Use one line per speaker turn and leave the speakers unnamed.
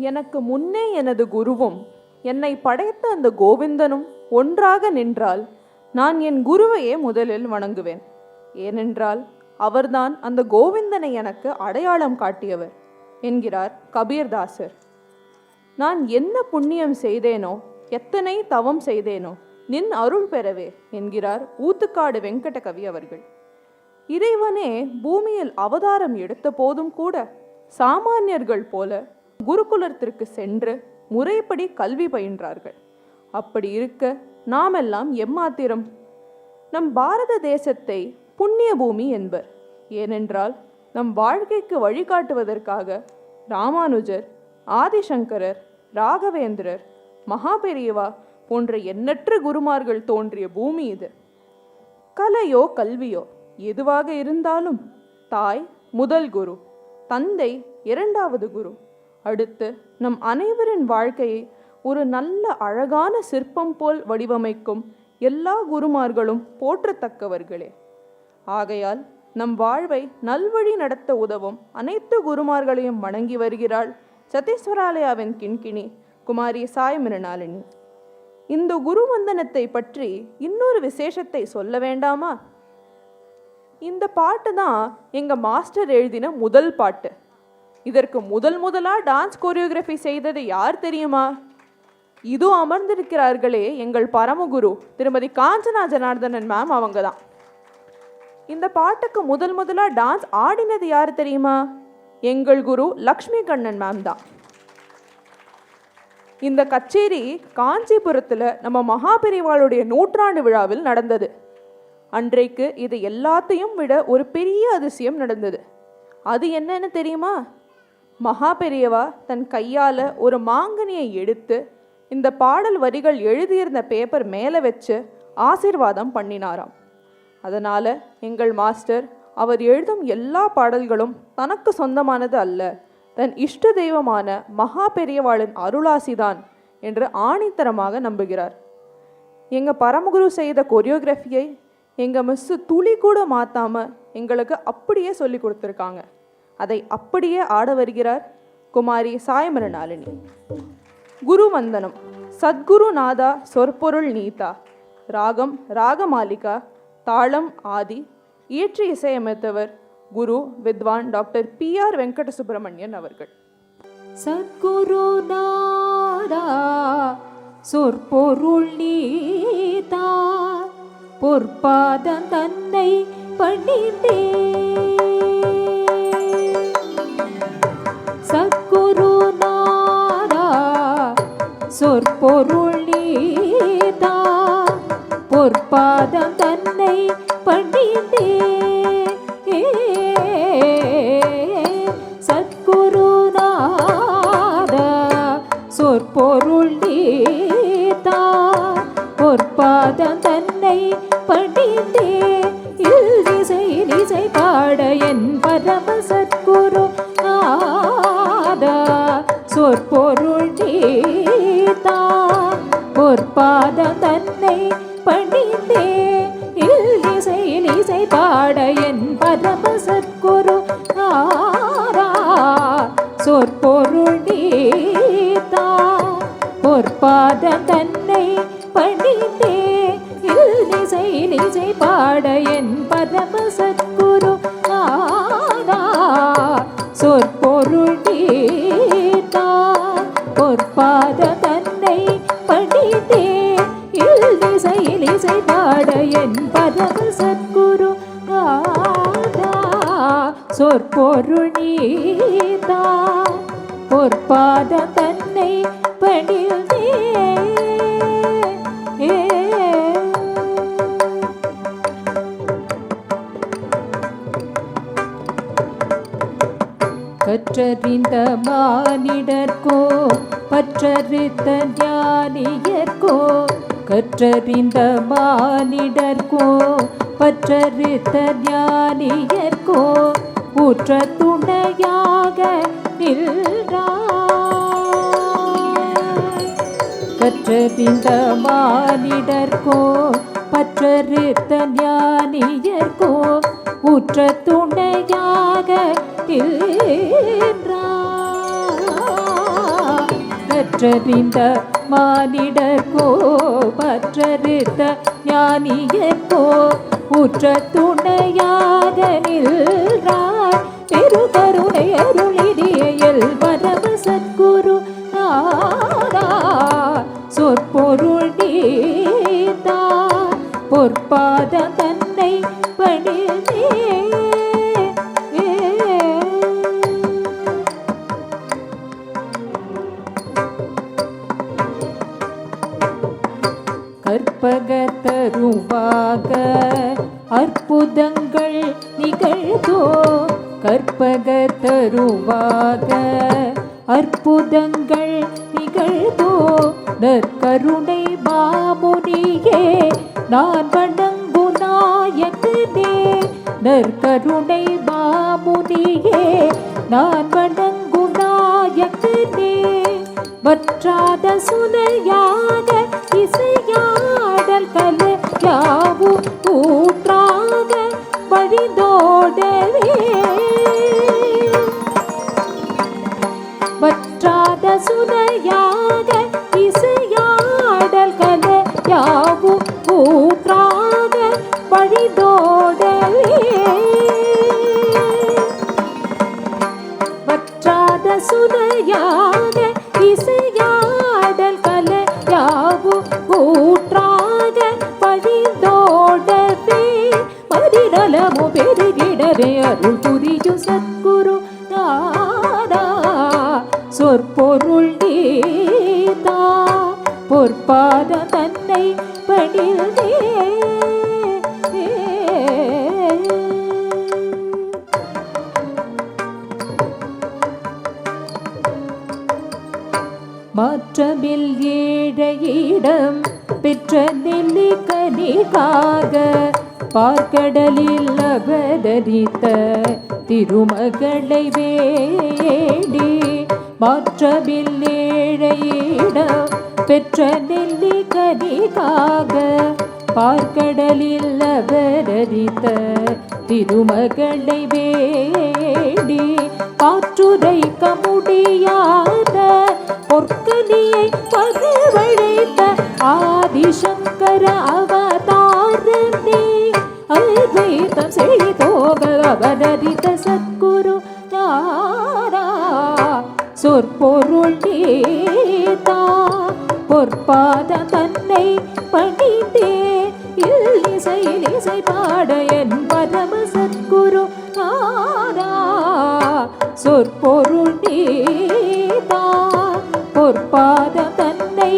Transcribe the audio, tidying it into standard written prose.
எனக்கு முன்னே எனது குருவும் என்னை படைத்த அந்த கோவிந்தனும் ஒன்றாக நின்றால் நான் என் குருவையே முதலில் வணங்குவேன். ஏனென்றால் அவர்தான் அந்த கோவிந்தனை எனக்கு அடையாளம் காட்டியவர் என்கிறார் கபீர்தாசர். நான் என்ன புண்ணியம் செய்தேனோ, எத்தனை தவம் செய்தேனோ, நின் அருள் பெறவே என்கிறார் ஊத்துக்காடு வெங்கட கவி அவர்கள். இறைவனே பூமியில் அவதாரம் எடுத்த போதும் கூட சாமானியர்கள் போல குருகுலத்திற்கு சென்று முறைப்படி கல்வி பயின்றார்கள். அப்படி இருக்க நாமெல்லாம் எம்மாத்திரம்? நம் பாரத தேசத்தை புண்ணிய பூமி என்பர். ஏனென்றால் நம் வாழ்க்கைக்கு வழிகாட்டுவதற்காக ராமானுஜர், ஆதிசங்கரர், ராகவேந்திரர், மகாபெரியவா போன்ற எண்ணற்ற குருமார்கள் தோன்றிய பூமி இது. கலையோ கல்வியோ எதுவாக இருந்தாலும் தாய் முதல் குரு, தந்தை இரண்டாவது குரு. அடுத்து நம் அனைவரின் வாழ்க்கையை ஒரு நல்ல அழகான சிற்பம் போல் வடிவமைக்கும் எல்லா குருமார்களும் போற்றத்தக்கவர்களே. ஆகையால் நம் வாழ்வை நல்வழி நடத்த உதவும் அனைத்து குருமார்களையும் வணங்கி வருகிறாள் சத்தீஸ்வராலயாவின் கிண்கிணி குமாரி சாய் மிருணாளினி. இந்த குருவந்தனத்தை பற்றி இன்னொரு விசேஷத்தை சொல்ல வேண்டாமா? இந்த பாட்டு தான் எங்க மாஸ்டர் எழுதின முதல் பாட்டு. இதற்கு முதலா டான்ஸ் கோரியோகிராஃபி செய்தது யார் தெரியுமா? இதோ அமர்ந்திருக்கிறார்களே எங்கள் பரமகுரு திருமதி காஞ்சனா ஜனார்தனன் மேம், அவங்க தான். இந்த பாட்டுக்கு முதலா டான்ஸ் ஆடினது யார் தெரியுமா? எங்கள் குரு லக்ஷ்மி கண்ணன் மேம் தான். இந்த கச்சேரி காஞ்சிபுரத்தில் நம்ம மகாபெரிவாளுடைய 100ஆண்டு விழாவில் நடந்தது. அன்றைக்கு இது எல்லாத்தையும் விட ஒரு பெரிய அதிசயம் நடந்தது. அது என்னன்னு தெரியுமா? மகாபெரியவா தன் கையால் ஒரு மாங்கனியை எடுத்து இந்த பாடல் வரிகள் எழுதியிருந்த பேப்பர் மேலே வச்சு ஆசீர்வாதம் பண்ணினாராம். அதனால் எங்கள் மாஸ்டர் அவர் எழுதும் எல்லா பாடல்களும் தனக்கு சொந்தமானது அல்ல, தன் இஷ்ட தெய்வமான மகா பெரியவாளின் அருளாசிதான் என்று ஆணித்தரமாக நம்புகிறார். எங்கள் பரமகுரு செய்த கொரியோகிராஃபியை எங்கள் மிஸ்ஸு துளி கூட மாற்றாமல் எங்களுக்கு அப்படியே சொல்லி கொடுத்துருக்காங்க. அதை அப்படியே ஆட வருகிறார் குமாரி சாய் மிருணாளினி. குருவந்தனம். சத்குரு நாதா சொற்பொருள் நீதா. ராகம் ராகமாலிகா. தாளம் ஆதி. இயற்றி இசையமைத்தவர் குரு வித்வான் டாக்டர் PR வெங்கட சுப்பிரமணியன் அவர்கள்.
சத்குரு நாதா சொற்பொருள் நீதா, பொற்பாதம் தன்னை பணிந்தே. சத்குரு நாதா சொற்பொருள் நீதா, பொற்பாதம் தன்னை பணிந்தே. சத்குரு நாதா சொற்பொருள் நீதா, பொற்பாதம் தன்னை பணிந்தே. இசை பாட என் பரம சத்குரு நாதா சொற்பொருள் நீதா, பொற்பாதம் தன்னை பணிந்தே. இசை பாட என் பரம சத்குரு நாதா சொற்பொருள் நீதா, பொற்பாதம் தன்னை பணிந்தே. இசை பாட என் பரம சத்குரு நாதா சொற்பொருள் நீதா, பொற்பாதம் தன்னை பணிந்தே. இசை பாட என் பரம சத்குரு நாதா சொற்பொருள் நீதா, பொற்பாதம் தன்னை பணிந்தே. கற்றறிந்த மானிடர்கோ பற்றறித்த ஞானியர்கோ, கற்றறிந்த மானிடர்கோ பற்றறித்த ஞானியர்கோ, ஊற்ற துணையாக நின்றார். கற்றறிந்த மானிடர்கோ பற்றறித்த ஞானியர்கோ, ஊற்ற துணையாக நின்றார். பற்றறிந்த மானிடர்கோ பற்றறுத்த ஞானியர்கோ உற்ற துணையாக நின்றாய் பெருகருணை அருளிடியல் பரம சத்குரு நாதா சொற்பொருள் நீதா பொற்பாத தன்னை பணிந்தே கற்பகத்தருவாக அற்புதங்கள் நிகழ்தோ கற்பகத்தருவாக அற்புதங்கள் நிகழ்தோ நற்கருணை மாமுனியே நான் வணங்கு நாயகனே நற்கருணை மாமுனியே நான் வணங்கு நாயகனே வற்றாத சுனையாக இசையாடல் கலையாவும் ஊற்றாக வழிதோடவே வற்றாத சுனையாக இசையாடல் கலையாவும் ஊற்றாக வழிதோடவே வற்றாத சுனையாக இசையாடல் கலையாவும் ஊற்றாக வழிதோடவே மதிநலமு பெருகிடவே அருள் புரியும் சத்குரு நாதா சொற்பொருள் நீதா பொற்பாத தன்னை பணிந்தே மாற்றமில் ஏழையிடம் பெற்ற நெல்லிக்கனிக்காக பார்க்கடலில் அவதரித்த திருமகளை வேண்டி மாற்றமில் ஏழையிடம் பெற்ற நெல்லிக்கனிக்காக பார்க்கடலில் அவதரித்த திருமகளை வேண்டி காற்றுரைக்க முடியாத பொற்கனியை பகவழைத்த ஆதிசங்கர அவதாரனே அத்வைதம் செழித்தோக அவதரித்த சத்குரு நாதா சொற்பொருள் நீதா பொற்பாத தன்னை பணிந்தே இசை பாட என் பரம சத்குரு நாதா சொற்பொருள் நீதா பொற்பாத தன்னை